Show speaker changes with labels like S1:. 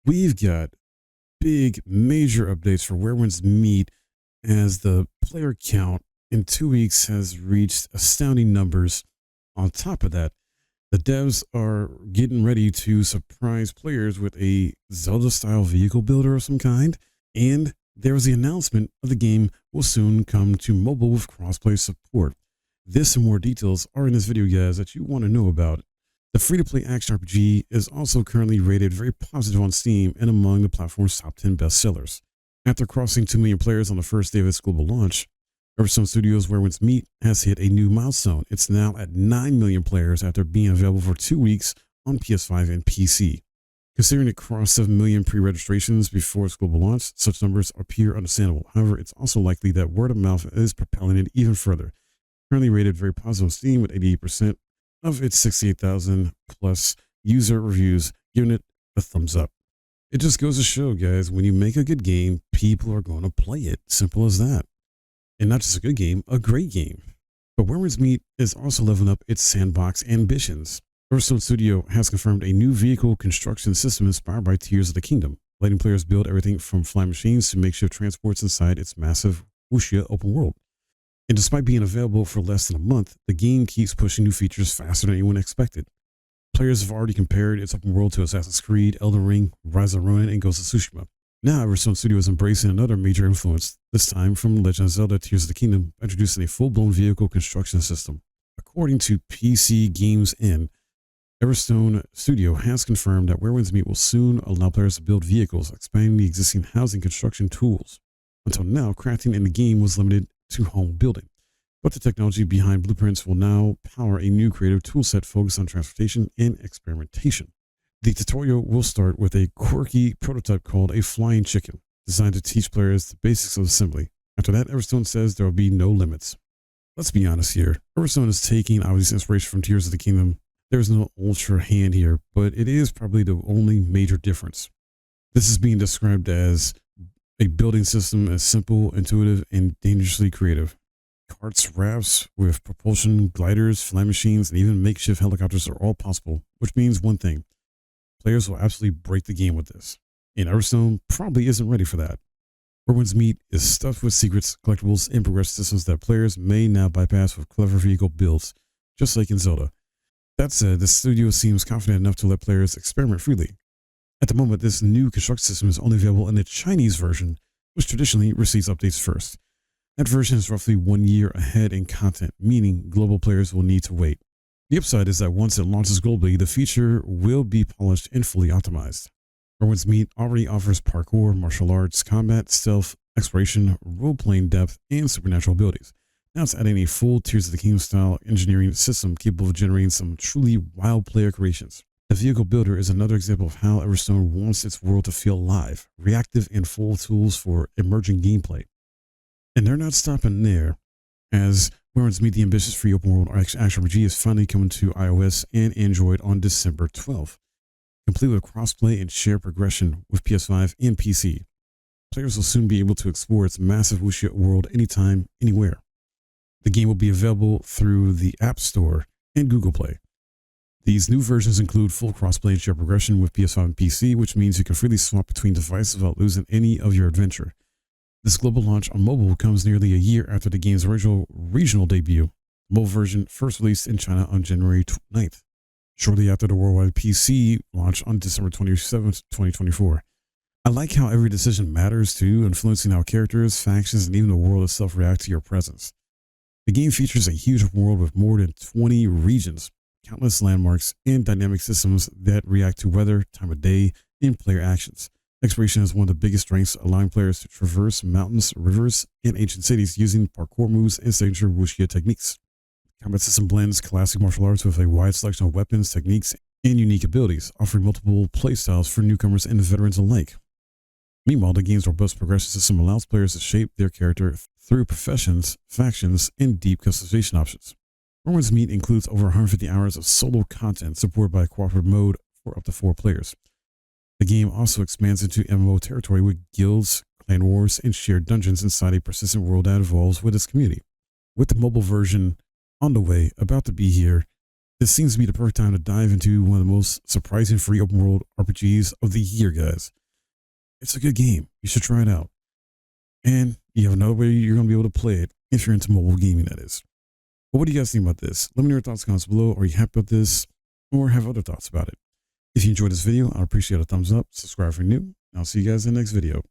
S1: we've got big major updates for Where Winds Meet as the player count in 2 weeks has reached astounding numbers. On top of that, the devs are getting ready to surprise players with a Zelda style vehicle builder of some kind. And there was the announcement of the game will soon come to mobile with crossplay support. This and more details are in this video, guys, that you want to know about. The free-to-play action RPG is also currently rated very positive on Steam and among the platform's top 10 bestsellers. After crossing 2 million players on the first day of its global launch, Everstone Studios' Where Winds Meet has hit a new milestone. It's now at 9 million players after being available for 2 weeks on PS5 and PC. Considering it crossed 7 million pre-registrations before its global launch, such numbers appear understandable. However, it's also likely that word of mouth is propelling it even further. Currently rated very positive on Steam with 88% of its 68,000 plus user reviews giving it a thumbs up. It just goes to show, guys, when you make a good game, people are going to play it. Simple as that. And not just a good game, a great game. But Where Winds Meet is also leveling up its sandbox ambitions. Everstone Studio has confirmed a new vehicle construction system inspired by Tears of the Kingdom, letting players build everything from flying machines to makeshift transports inside its massive Wuxia open world. And despite being available for less than a month, the game keeps pushing new features faster than anyone expected. Players have already compared its open world to Assassin's Creed, Elden Ring, Rise of Ronin, and Ghost of Tsushima. Now, Everstone Studio is embracing another major influence, this time from Legend of Zelda Tears of the Kingdom, introducing a full-blown vehicle construction system. According to PC Games In, Everstone Studio has confirmed that Where Winds Meet will soon allow players to build vehicles, expanding the existing housing construction tools. Until now, crafting in the game was limited to home building, but the technology behind blueprints will now power a new creative toolset focused on transportation and experimentation. The tutorial will start with a quirky prototype called a flying chicken, designed to teach players the basics of assembly. After that, Everstone says there will be no limits. Let's be honest here, Everstone is taking obvious inspiration from Tears of the Kingdom. There's no ultra hand here, but it is probably the only major difference. This is being described as a building system as simple, intuitive, and dangerously creative. Carts, rafts with propulsion, gliders, flying machines, and even makeshift helicopters are all possible, which means one thing. Players will absolutely break the game with this. And Everstone probably isn't ready for that. Where Winds Meet is stuffed with secrets, collectibles, and progression systems that players may now bypass with clever vehicle builds, just like in Zelda. That said, the studio seems confident enough to let players experiment freely. At the moment, this new construction system is only available in the Chinese version, which traditionally receives updates first. That version is roughly 1 year ahead in content, meaning global players will need to wait. The upside is that once it launches globally, the feature will be polished and fully optimized. Where Winds Meet already offers parkour, martial arts, combat, stealth, exploration, role-playing depth, and supernatural abilities. Now it's adding a full Tears of the Kingdom style engineering system capable of generating some truly wild player creations. The vehicle builder is another example of how Everstone wants its world to feel live, reactive, and full of tools for emerging gameplay. And they're not stopping there, as Where Winds Meet the ambitious free open world action RPG is finally coming to iOS and Android on December 12th, complete with crossplay and shared progression with PS5 and PC. Players will soon be able to explore its massive Wuxia world anytime, anywhere. The game will be available through the App Store and Google Play. These new versions include full crossplay and shared progression with PS5 and PC, which means you can freely swap between devices without losing any of your adventure. This global launch on mobile comes nearly a year after the game's original regional debut, the mobile version first released in China on January 9th, shortly after the worldwide PC launch on December 27th, 2024. I like how every decision matters too, influencing how characters, factions, and even the world itself react to your presence. The game features a huge open world with more than 20 regions, countless landmarks, and dynamic systems that react to weather, time of day, and player actions. Exploration is one of the biggest strengths, allowing players to traverse mountains, rivers, and ancient cities using parkour moves and signature wuxia techniques. The combat system blends classic martial arts with a wide selection of weapons, techniques, and unique abilities, offering multiple playstyles for newcomers and veterans alike. Meanwhile, the game's robust progression system allows players to shape their character through professions, factions, and deep customization options. Where Winds Meet includes over 150 hours of solo content supported by a cooperative mode for up to 4 players. The game also expands into MMO territory with guilds, clan wars, and shared dungeons inside a persistent world that evolves with its community. With the mobile version on the way, about to be here, this seems to be the perfect time to dive into one of the most surprising free open world RPGs of the year, guys. It's a good game. You should try it out. And you have no way you're going to be able to play it if you're into mobile gaming, that is. But what do you guys think about this? Let me know your thoughts in the comments below. Are you happy with this? Or have other thoughts about it? If you enjoyed this video, I'd appreciate a thumbs up, subscribe if you're new, and I'll see you guys in the next video.